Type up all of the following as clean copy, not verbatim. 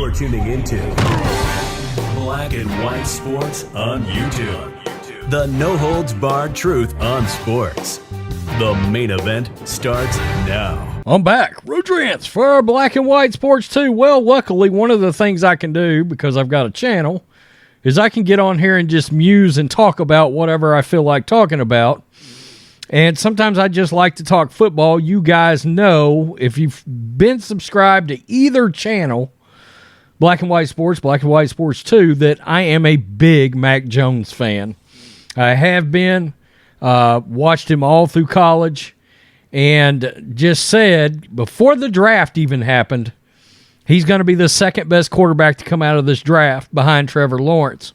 You're tuning into Black and White Sports on YouTube. The no-holds-barred truth on sports. The main event starts now. I'm back. Rodrance for Black and White Sports 2. Well, luckily, one of the things I can do, because I've got a channel, is I can get on here and just muse and talk about whatever I feel like talking about. And sometimes I just like to talk football. You guys know, if you've been subscribed to either channel, Black and White Sports, Black and White Sports 2, that I am a big Mac Jones fan. I have been, watched him all through college, and just said, before the draft even happened, he's going to be the second best quarterback to come out of this draft behind Trevor Lawrence.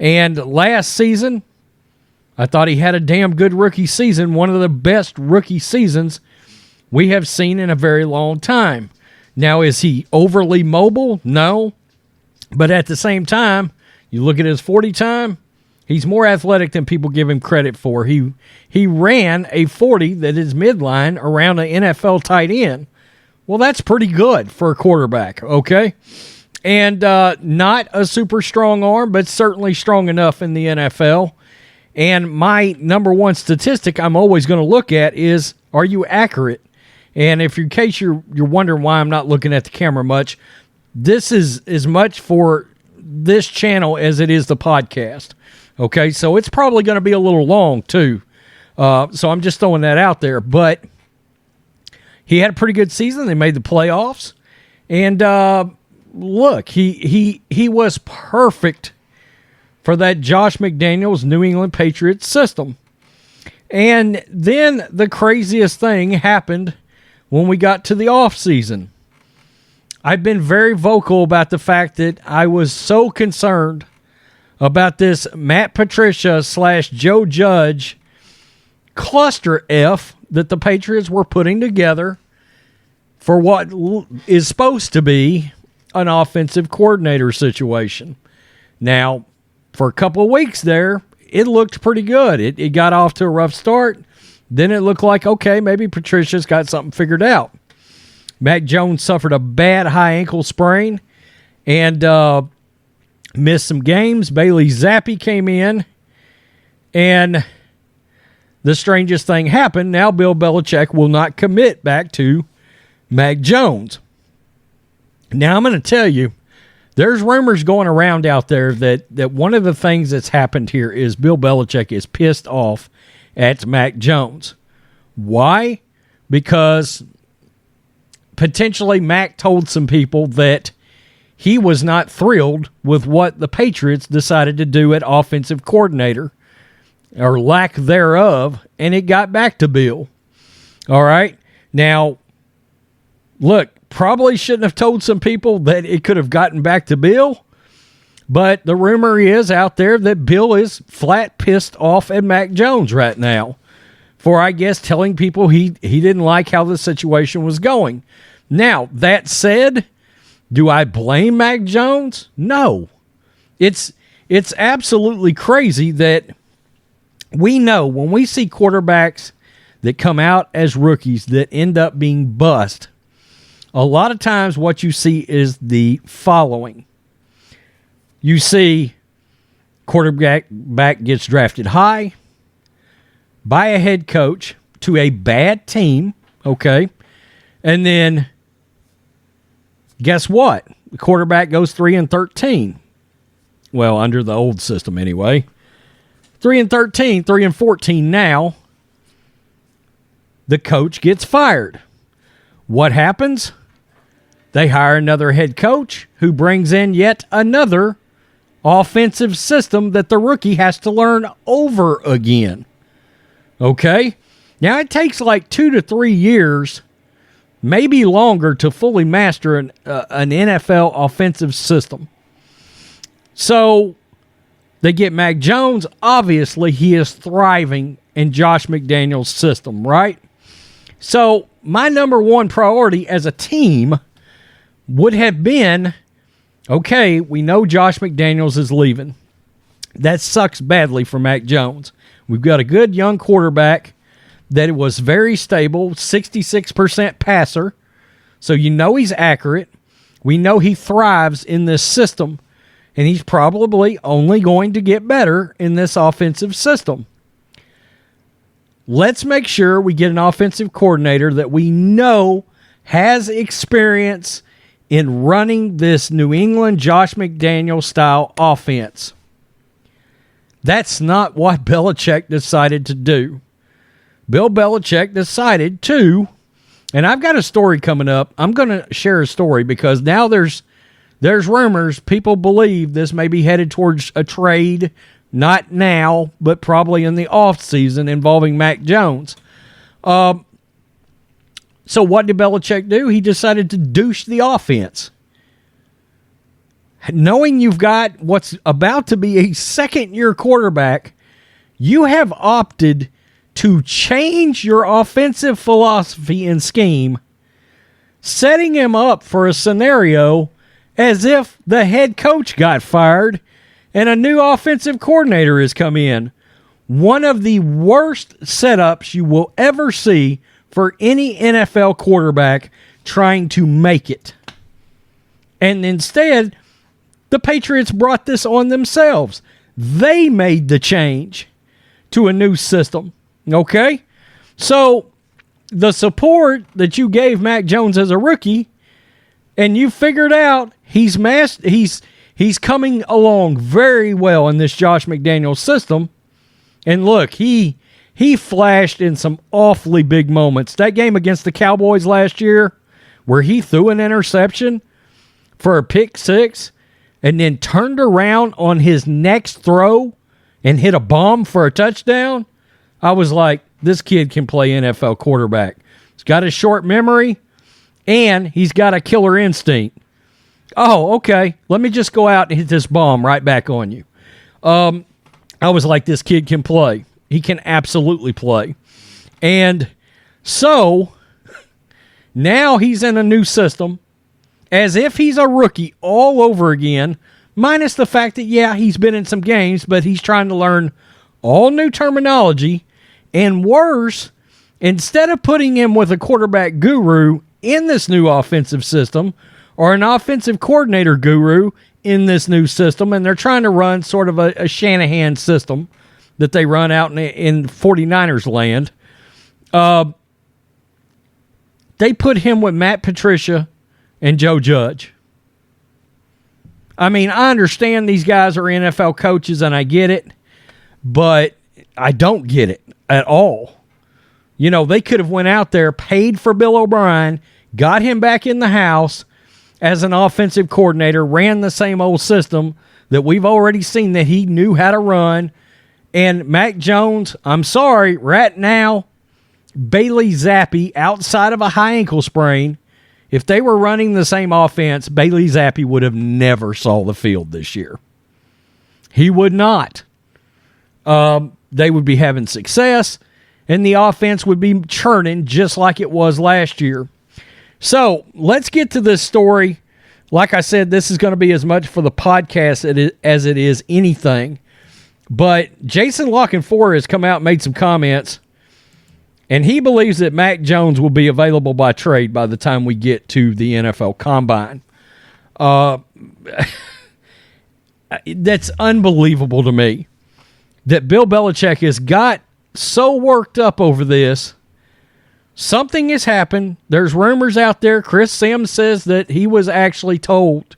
And last season, I thought he had a damn good rookie season, one of the best rookie seasons we have seen in a very long time. Now, is he overly mobile? No. But at the same time, you look at his 40 time, he's more athletic than people give him credit for. He ran a 40 that is midline around an NFL tight end. Well, that's pretty good for a quarterback, okay? And not a super strong arm, but certainly strong enough in the NFL. And my number one statistic I'm always going to look at is, are you accurate? And if in case you're wondering why I'm not looking at the camera much, this is as much for this channel as it is the podcast. Okay, so it's probably going to be a little long too. So I'm just throwing that out there. But he had a pretty good season. They made the playoffs. And look, he was perfect for that Josh McDaniels New England Patriots system. And then the craziest thing happened when we got to the offseason. I've been very vocal about the fact that I was so concerned about this Matt Patricia / Joe Judge cluster F that the Patriots were putting together for what is supposed to be an offensive coordinator situation. Now, for a couple of weeks there, it looked pretty good. It got off to a rough start. Then it looked like, okay, maybe Patricia's got something figured out. Mac Jones suffered a bad high ankle sprain and missed some games. Bailey Zappi came in, and the strangest thing happened. Now Bill Belichick will not commit back to Mac Jones. Now I'm going to tell you, there's rumors going around out there that one of the things that's happened here is Bill Belichick is pissed off at Mac Jones. Why? Because potentially Mac told some people that he was not thrilled with what the Patriots decided to do at offensive coordinator, or lack thereof, and it got back to Bill. All right? Now, look, probably shouldn't have told some people that it could have gotten back to Bill, but the rumor is out there that Bill is flat pissed off at Mac Jones right now for, I guess, telling people he didn't like how the situation was going. Now, that said, do I blame Mac Jones? No. It's absolutely crazy that we know when we see quarterbacks that come out as rookies that end up being bust, a lot of times what you see is the following. You see quarterback gets drafted high by a head coach to a bad team, okay? And then guess what? The quarterback goes 3-13. Well, under the old system anyway. 3-13, 3-14 now. The coach gets fired. What happens? They hire another head coach who brings in yet another offensive system that the rookie has to learn over again. Okay? Now, it takes like 2 to 3 years, maybe longer, to fully master an NFL offensive system. So, they get Mac Jones. Obviously, he is thriving in Josh McDaniels' system, right? So, my number one priority as a team would have been, okay, we know Josh McDaniels is leaving. That sucks badly for Mac Jones. We've got a good young quarterback that was very stable, 66% passer, so you know he's accurate. We know he thrives in this system, and he's probably only going to get better in this offensive system. Let's make sure we get an offensive coordinator that we know has experience in running this New England Josh McDaniel style offense. That's not what Belichick decided to do. Bill Belichick decided to, and I've got a story coming up. I'm going to share a story because now there's rumors. People believe this may be headed towards a trade, not now, but probably in the offseason involving Mac Jones. So what did Belichick do? He decided to douche the offense. Knowing you've got what's about to be a second-year quarterback, you have opted to change your offensive philosophy and scheme, setting him up for a scenario as if the head coach got fired and a new offensive coordinator has come in. One of the worst setups you will ever see for any NFL quarterback trying to make it. And instead, the Patriots brought this on themselves. They made the change to a new system. Okay? So, the support that you gave Mac Jones as a rookie, and you figured out he's coming along very well in this Josh McDaniels system. And look, he flashed in some awfully big moments. That game against the Cowboys last year, where he threw an interception for a pick six and then turned around on his next throw and hit a bomb for a touchdown, I was like, this kid can play NFL quarterback. He's got a short memory, and he's got a killer instinct. Oh, okay. Let me just go out and hit this bomb right back on you. I was like, this kid can play. He can absolutely play. And so now he's in a new system as if he's a rookie all over again, minus the fact that, yeah, he's been in some games, but he's trying to learn all new terminology. And worse, instead of putting him with a quarterback guru in this new offensive system or an offensive coordinator guru in this new system, and they're trying to run sort of a Shanahan system that they run out in 49ers land, they put him with Matt Patricia and Joe Judge. I mean, I understand these guys are NFL coaches, and I get it, but I don't get it at all. You know, they could have went out there, paid for Bill O'Brien, got him back in the house as an offensive coordinator, ran the same old system that we've already seen that he knew how to run. And Mac Jones, I'm sorry, right now, Bailey Zappi, outside of a high ankle sprain, if they were running the same offense, Bailey Zappi would have never saw the field this year. He would not. They would be having success, and the offense would be churning just like it was last year. So let's get to this story. Like I said, this is going to be as much for the podcast as it is anything. But Jason Lockenfor has come out and made some comments, and he believes that Mac Jones will be available by trade by the time we get to the NFL Combine. That's unbelievable to me that Bill Belichick has got so worked up over this. Something has happened. There's rumors out there. Chris Sims says that he was actually told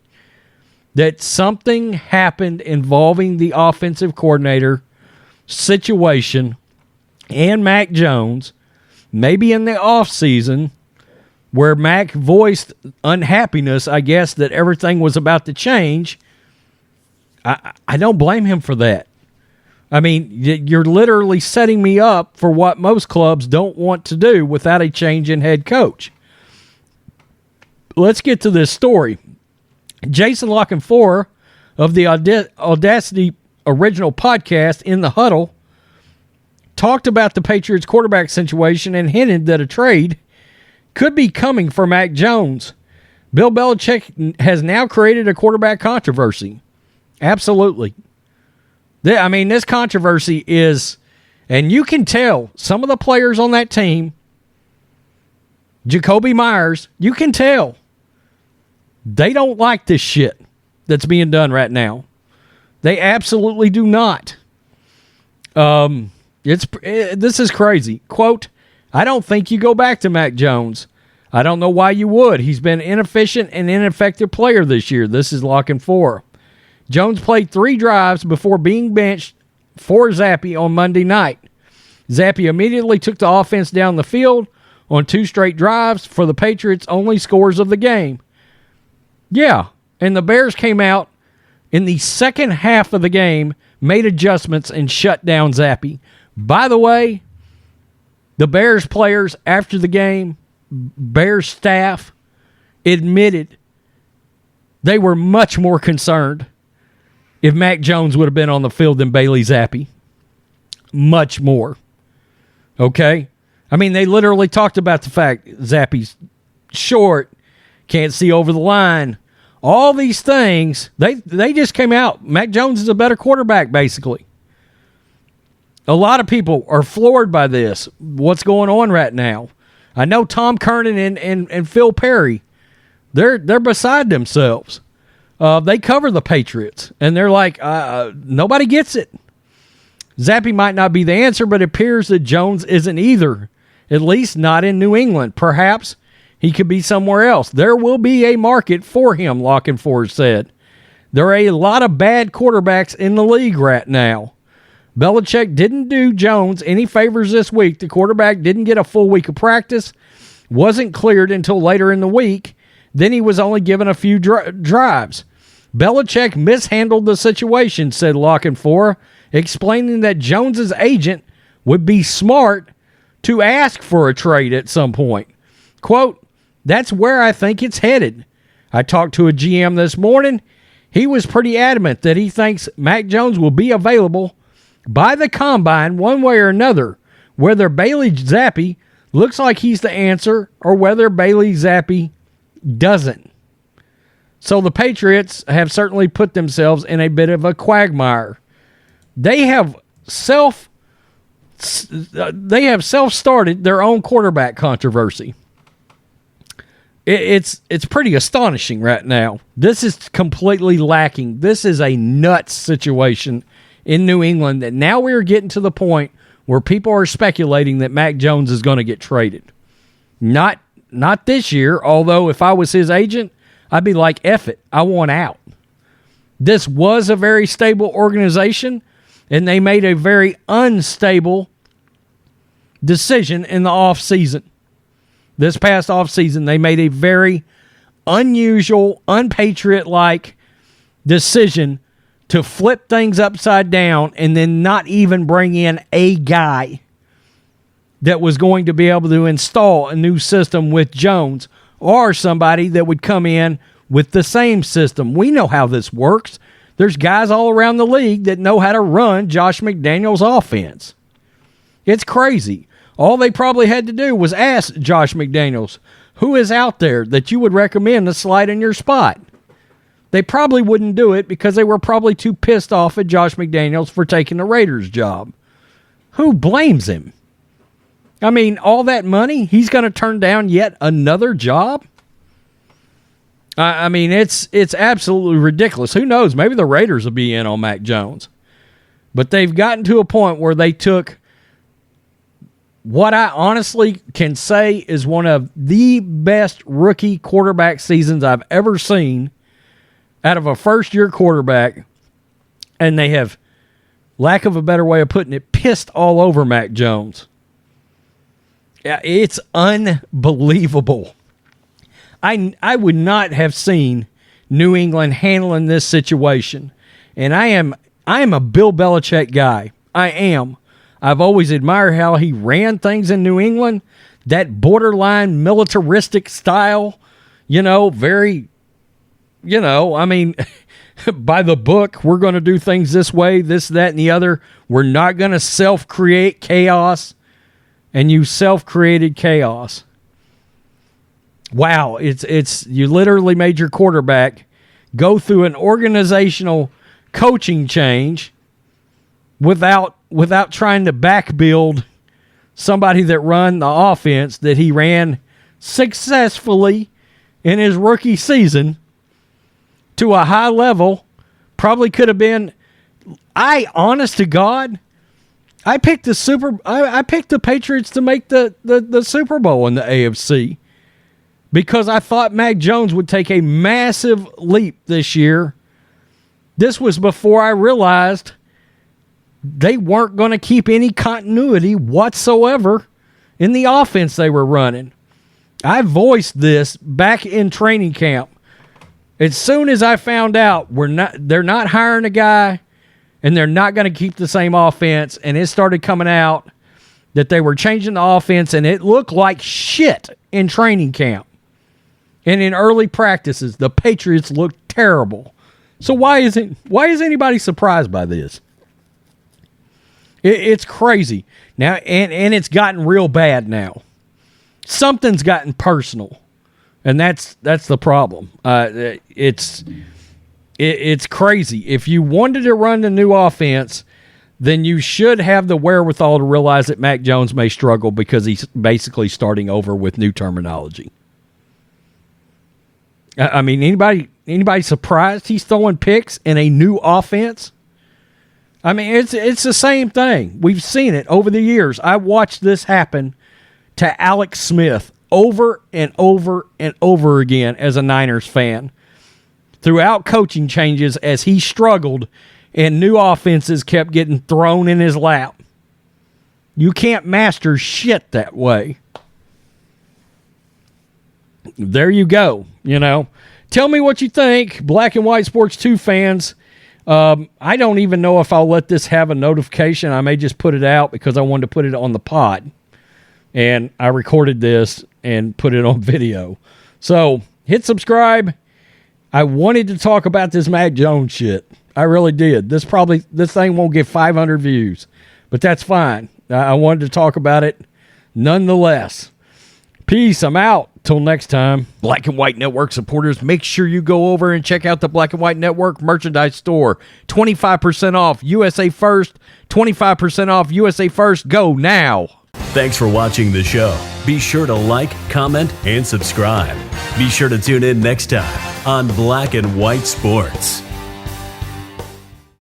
that something happened involving the offensive coordinator situation and Mac Jones, maybe in the offseason, where Mac voiced unhappiness, I guess, that everything was about to change. I don't blame him for that. I mean, you're literally setting me up for what most clubs don't want to do without a change in head coach. Let's get to this story. Jason Lockenfor of the Audacity original podcast, In the Huddle, talked about the Patriots quarterback situation and hinted that a trade could be coming for Mac Jones. Bill Belichick has now created a quarterback controversy. Absolutely. I mean, this controversy is, and you can tell some of the players on that team, Jacoby Myers, you can tell They don't like this shit that's being done right now. They absolutely do not. This is crazy. Quote, I don't think you go back to Mac Jones. I don't know why you would. He's been inefficient and ineffective player this year. This is Lock and 4. Jones played 3 drives before being benched for Zappe on Monday night. Zappe immediately took the offense down the field on 2 straight drives for the Patriots' only scores of the game. Yeah, and the Bears came out in the second half of the game, made adjustments, and shut down Zappe. By the way, the Bears players after the game, Bears staff, admitted they were much more concerned if Mac Jones would have been on the field than Bailey Zappe. Much more. Okay? I mean, they literally talked about the fact Zappe's short, can't see over the line. All these things, they just came out. Mac Jones is a better quarterback, basically. A lot of people are floored by this, what's going on right now. I know Tom Kernan and Phil Perry, they're beside themselves. They cover the Patriots, and they're like, nobody gets it. Zappe might not be the answer, but it appears that Jones isn't either, at least not in New England. Perhaps he could be somewhere else. There will be a market for him, Lock and 4 said. There are a lot of bad quarterbacks in the league right now. Belichick didn't do Jones any favors this week. The quarterback didn't get a full week of practice, wasn't cleared until later in the week. Then he was only given a few drives. Belichick mishandled the situation, said Lock and 4, explaining that Jones's agent would be smart to ask for a trade at some point. Quote, that's where I think it's headed. I talked to a GM this morning. He was pretty adamant that he thinks Mac Jones will be available by the combine one way or another, whether Bailey Zappe looks like he's the answer or whether Bailey Zappe doesn't. So the Patriots have certainly put themselves in a bit of a quagmire. They have self-started their own quarterback controversy. It's pretty astonishing right now. This is completely lacking. This is a nuts situation in New England that now we're getting to the point where people are speculating that Mac Jones is going to get traded. Not this year, although if I was his agent, I'd be like, F it, I want out. This was a very stable organization, and they made a very unstable decision in the offseason. This past offseason, they made a very unusual, unpatriot-like decision to flip things upside down and then not even bring in a guy that was going to be able to install a new system with Jones or somebody that would come in with the same system. We know how this works. There's guys all around the league that know how to run Josh McDaniels' offense. It's crazy. All they probably had to do was ask Josh McDaniels, who is out there that you would recommend to slide in your spot? They probably wouldn't do it because they were probably too pissed off at Josh McDaniels for taking the Raiders job. Who blames him? I mean, all that money, he's going to turn down yet another job? I mean, it's absolutely ridiculous. Who knows? Maybe the Raiders will be in on Mac Jones. But they've gotten to a point where they took what I honestly can say is one of the best rookie quarterback seasons I've ever seen out of a first-year quarterback, and they have, lack of a better way of putting it, pissed all over Mac Jones. Yeah, it's unbelievable. I would not have seen New England handling this situation, and I am a Bill Belichick guy. I am. I've always admired how he ran things in New England, that borderline militaristic style, very, I mean, by the book, we're going to do things this way, this, that, and the other. We're not going to self-create chaos, and you self-created chaos. Wow, it's you literally made your quarterback go through an organizational coaching change without trying to back build somebody that run the offense that he ran successfully in his rookie season to a high level. Probably could have been. Honest to God, I picked the Patriots to make the Super Bowl in the AFC because I thought Mac Jones would take a massive leap this year. This was before I realized they weren't going to keep any continuity whatsoever in the offense they were running. I voiced this back in training camp. As soon as I found out they're not hiring a guy and they're not going to keep the same offense, and it started coming out that they were changing the offense and it looked like shit in training camp. And in early practices, the Patriots looked terrible. So why is anybody surprised by this? It's crazy. Now and it's gotten real bad now. Something's gotten personal. And that's the problem. It's crazy. If you wanted to run the new offense, then you should have the wherewithal to realize that Mac Jones may struggle because he's basically starting over with new terminology. I mean, anybody surprised he's throwing picks in a new offense? I mean, it's the same thing. We've seen it over the years. I watched this happen to Alex Smith over and over and over again as a Niners fan throughout coaching changes as he struggled and new offenses kept getting thrown in his lap. You can't master shit that way. There you go. Tell me what you think, Black and White Sports 2 fans. I don't even know if I'll let this have a notification. I may just put it out because I wanted to put it on the pod. And I recorded this and put it on video. So hit subscribe. I wanted to talk about this Mac Jones shit. I really did. This thing won't get 500 views, but that's fine. I wanted to talk about it nonetheless. Peace. I'm out. Till next time. Black and White Network supporters, make sure you go over and check out the Black and White Network merchandise store. 25% off USA First. 25% off USA First. Go now. Thanks for watching the show. Be sure to like, comment, and subscribe. Be sure to tune in next time on Black and White Sports.